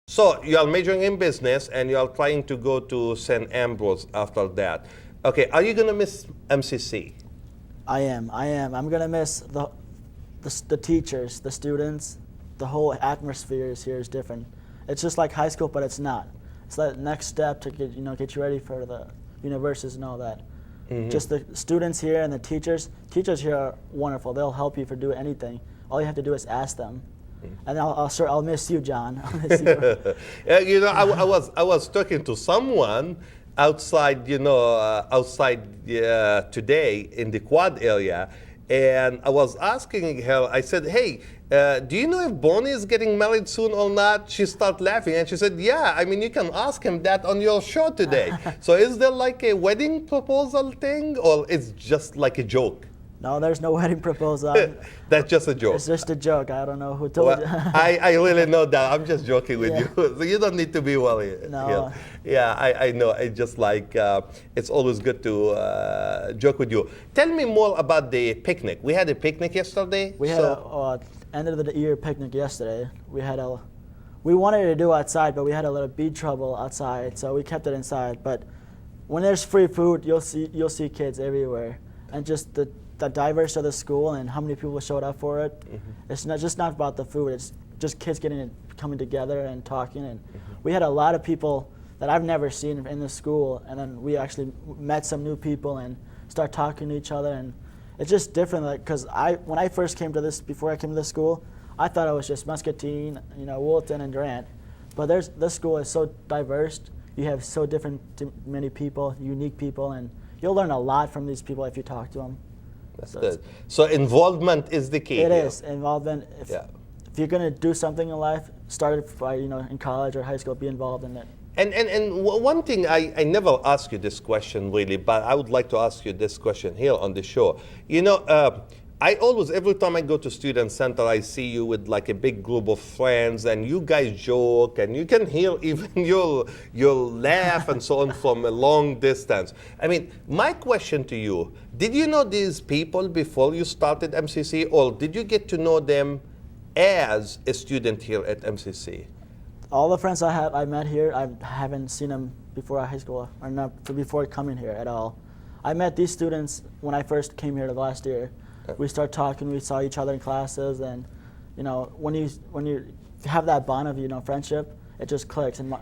So you are majoring in business and you are trying to go to St. Ambrose after that. Okay, are you going to miss MCC? I am. I'm gonna miss the teachers, the students, the whole atmosphere here is different. It's just like high school, but it's not. It's that next step to get you ready for the universities and all that. Mm-hmm. Just the students here and the teachers. Teachers here are wonderful. They'll help you for doing anything. All you have to do is ask them. And I'll miss you, John. I'll miss you. Yeah, I was talking to someone outside, today in the Quad area, and I was asking her. I said, "Hey, do you know if Bonnie is getting married soon or not?" She started laughing and she said, "Yeah, I mean, you can ask him that on your show today." So, is there like a wedding proposal thing, or it's just like a joke? No, there's no wedding proposal. That's just a joke. It's just a joke. I don't know who told you. I really know that. I'm just joking with you. So you don't need to be worried. No. Yeah, I know. I just like, it's always good to joke with you. Tell me more about the picnic. We had a picnic yesterday. We had a end of the year picnic yesterday. We wanted to do outside, but we had a little bead trouble outside, so we kept it inside. But when there's free food, you'll see kids everywhere, and just the diversity of the school and how many people showed up for it. Mm-hmm. It's not about the food. It's just kids coming together and talking. And we had a lot of people that I've never seen in the school. And then we actually met some new people and start talking to each other. And it's just different. Like, because when I first came to this, before I came to this school, I thought it was just Muscatine, Woolton and Durant. But this school is so diverse. You have so many people, unique people, and you'll learn a lot from these people if you talk to them. That's good. So involvement is the key. It is involvement. If you're going to do something in life, start it by in college or high school. Be involved in it. And one thing I never ask you this question really, but I would like to ask you this question here on the show. I always, every time I go to Student Center, I see you with like a big group of friends, and you guys joke, and you can hear even you'll laugh and so on from a long distance. I mean, my question to you, did you know these people before you started MCC, or did you get to know them as a student here at MCC? All the friends I met here, I haven't seen them before high school, or not before coming here at all. I met these students when I first came here last year. We started talking. We saw each other in classes, and when you have that bond of friendship, it just clicks. And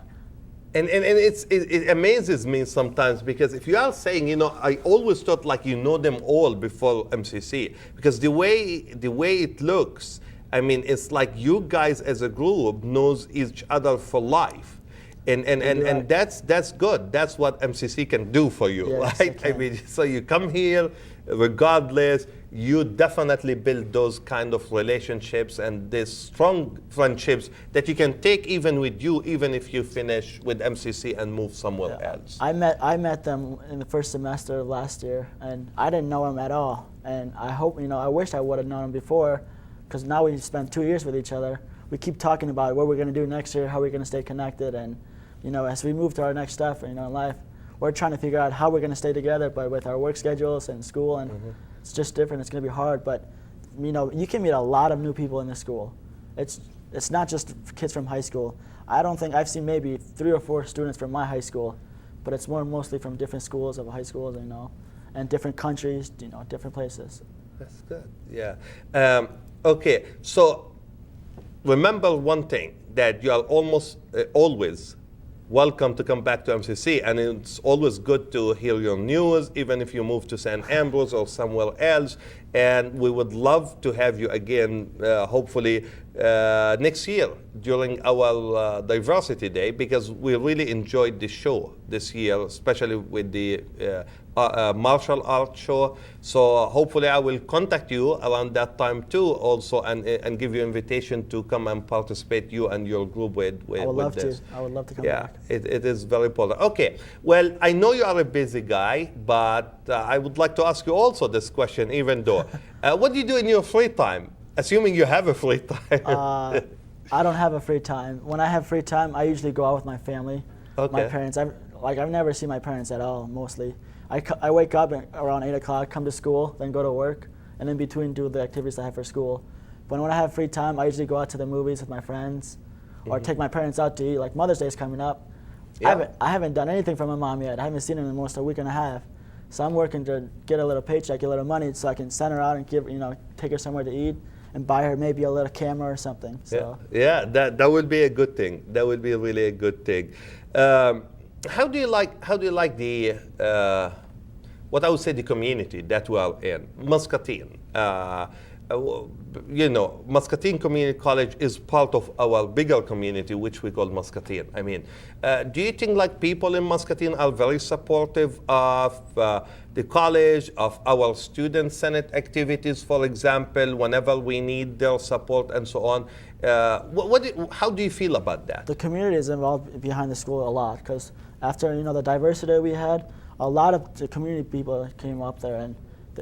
it amazes me sometimes, because if you are saying I always thought like you know them all before MCC, because the way it looks, I mean, it's like you guys as a group knows each other for life. And that's good. That's what MCC can do for you, yes, right? I mean, so you come here, regardless, you definitely build those kind of relationships and these strong friendships that you can take even with you, even if you finish with MCC and move somewhere else. I met them in the first semester of last year, and I didn't know them at all. And I wish I would have known them before, because now we spent 2 years with each other. We keep talking about what we're going to do next year, how we're going to stay connected, and as we move to our next step, in life, we're trying to figure out how we're going to stay together, but with our work schedules and school, and it's just different. It's going to be hard, but you can meet a lot of new people in this school. It's not just kids from high school. I don't think I've seen maybe 3 or 4 students from my high school, but it's mostly from different schools of high schools, and different countries, different places. That's good. Yeah. Okay. So remember one thing, that you are almost always welcome to come back to MCC, and it's always good to hear your news, even if you move to St. Ambrose or somewhere else. And we would love to have you again, hopefully next year during our Diversity Day, because we really enjoyed the show this year, especially with the martial arts show. So hopefully I will contact you around that time too, also, and give you invitation to come and participate, you and your group with I would love this. to. I would love to come back. Yeah, it is very important. Okay, well, I know you are a busy guy, but I would like to ask you also this question, even though. What do you do in your free time? Assuming you have a free time. I don't have a free time. When I have free time, I usually go out with my family. Okay. My parents. I've never seen my parents at all, mostly. I wake up around 8 o'clock, come to school, then go to work, and in between do the activities I have for school. But when I have free time, I usually go out to the movies with my friends, or take my parents out to eat. Like Mother's Day is coming up. Yeah. I haven't done anything for my mom yet. I haven't seen her in almost a week and a half. So I'm working to get a little paycheck, a little money, so I can send her out and take her somewhere to eat and buy her maybe a little camera or something. So. Yeah, that would be a good thing. That would be really a good thing. How do you like the what I would say the community that we are in, Muscatine? Muscatine Community College is part of our bigger community, which we call Muscatine. I mean, do you think like people in Muscatine are very supportive of the college, of our student senate activities, for example, whenever we need their support and so on? How do you feel about that? The community is involved behind the school a lot because after the diversity we had, a lot of the community people came up there, and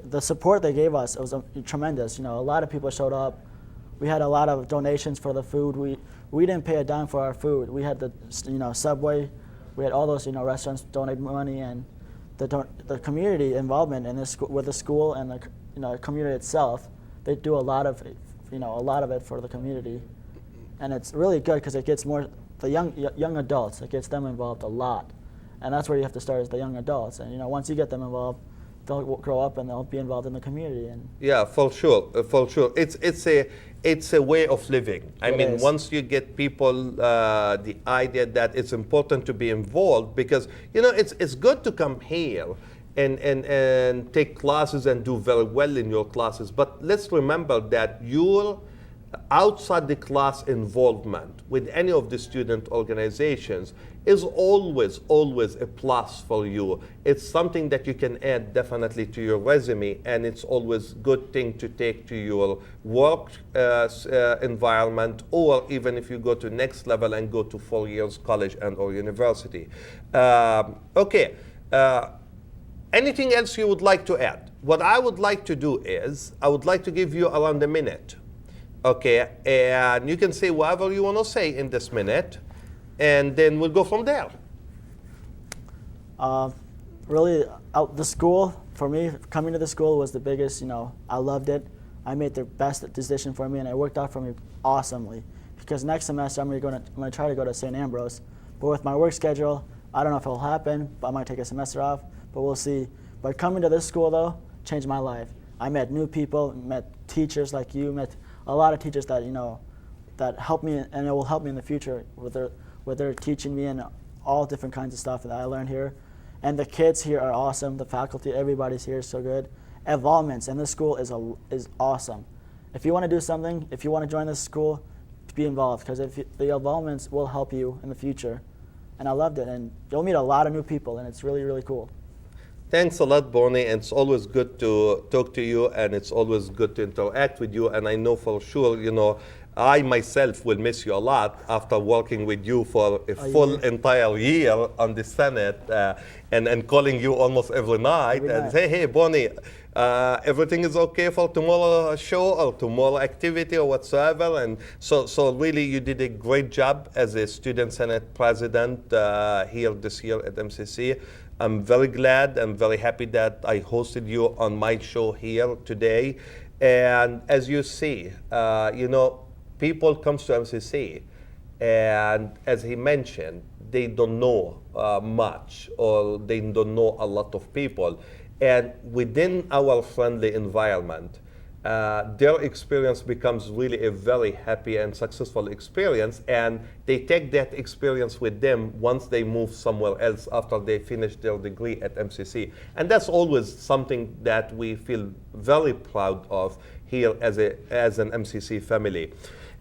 the support they gave us was tremendous. A lot of people showed up. We had a lot of donations for the food. We didn't pay a dime for our food. We had the Subway. We had all those restaurants donate money, and the community involvement in this with the school and the community itself. They do a lot of it for the community, and it's really good because it gets more the young adults. It gets them involved a lot, and that's where you have to start is the young adults. And once you get them involved, they'll grow up and they'll be involved in the community. And yeah, for sure. It's a way of living. I mean, once you get people the idea that it's important to be involved, because it's good to come here and take classes and do very well in your classes, but let's remember that your outside the class involvement with any of the student organizations is always a plus for you. It's something that you can add definitely to your resume, and it's always good thing to take to your work environment, or even if you go to next level and go to 4 years college and or university. Okay. Anything else you would like to add? What I would like to do is I would like to give you around a minute. Okay, and you can say whatever you want to say in this minute, and then we'll go from there. Really, the school, for me, coming to the school was the biggest, I loved it. I made the best decision for me, and it worked out for me awesomely. Because next semester, I'm going to try to go to St. Ambrose. But with my work schedule, I don't know if it'll happen, but I might take a semester off, but we'll see. But coming to this school, though, changed my life. I met new people, met teachers like you, met a lot of teachers that that helped me, and it will help me in the future with their teaching me and all different kinds of stuff that I learned here. And the kids here are awesome. The faculty, everybody's here is so good. Involvements in this school is awesome. If you want to do something, if you want to join this school, be involved, because the involvements will help you in the future. And I loved it, and you'll meet a lot of new people, and it's really, really cool. Thanks a lot, Bonnie. It's always good to talk to you, and it's always good to interact with you. And I know for sure, I myself will miss you a lot after working with you for a full entire year on the Senate and calling you almost every night and say, hey, Bonnie, everything is okay for tomorrow's show or tomorrow activity or whatsoever. And so really you did a great job as a Student Senate President here this year at MCC. I'm very glad and very happy that I hosted you on my show here today. And as you see, people come to MCC, and as he mentioned, they don't know much, or they don't know a lot of people. And within our friendly environment, their experience becomes really a very happy and successful experience, and they take that experience with them once they move somewhere else after they finish their degree at MCC. And that's always something that we feel very proud of here as an MCC family.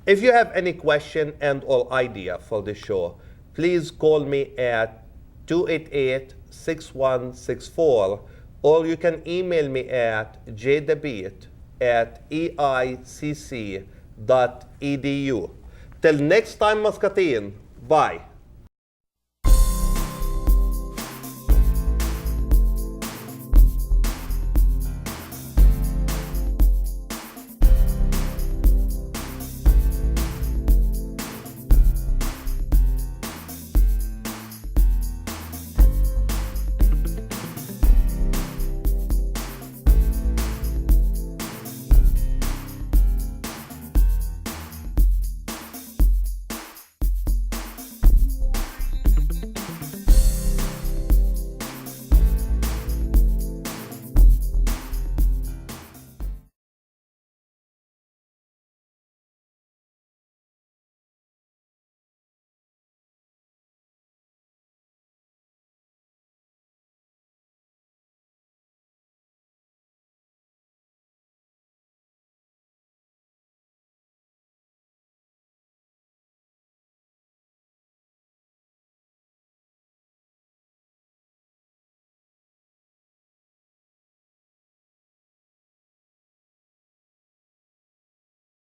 If you have any question and or idea for the show, please call me at 288-6164, or you can email me at jdebit@eicc.edu. Till next time, Muscatine. Bye.